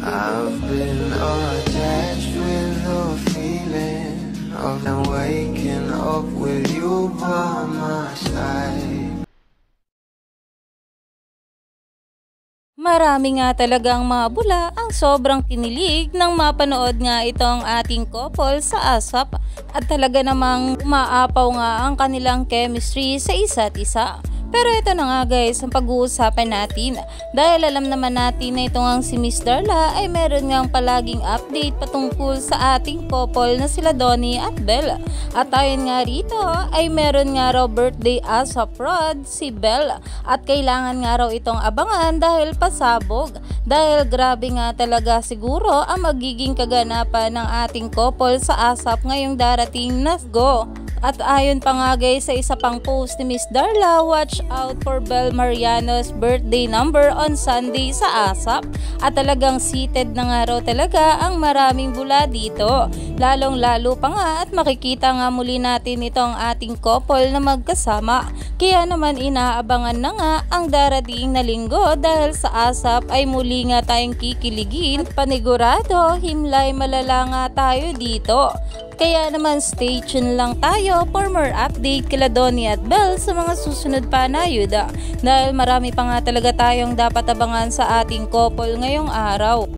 I've been attached with the feeling of waking up with you by my side. Marami nga talagang mabula ang sobrang kinilig nang mapanood nga itong ating couple sa ASAP at talaga namang umaapaw nga ang kanilang chemistry sa isa't isa. Pero ito na nga guys ang pag-uusapan natin dahil alam naman natin na itong si Miss Darla ay meron ngang palaging update patungkol sa ating couple na sila Donnie at Belle. At ayon nga rito ay meron nga raw birthday as a fraud si Belle at kailangan nga raw itong abangan dahil pasabog. Dahil grabe nga talaga siguro ang magiging kaganapan ng ating couple sa ASAP ngayong darating na go. At ayon pa nga guys sa isa pang post ni Miss Darla, watch out for Belle Mariano's birthday number on Sunday sa ASAP. At talagang seated na nga raw talaga ang maraming bula dito. Lalong lalo pa nga at makikita nga muli natin itong ating couple na magkasama. Kaya naman inaabangan na nga ang darating na linggo dahil sa ASAP ay muli nga tayong kikiligin. Panigurado, himlay malala nga tayo dito. Kaya naman stay tuned lang tayo for more update kila Donnie at Belle sa mga susunod pa na ayuda. Dahil marami pa nga talaga tayong dapat abangan sa ating couple ngayong araw.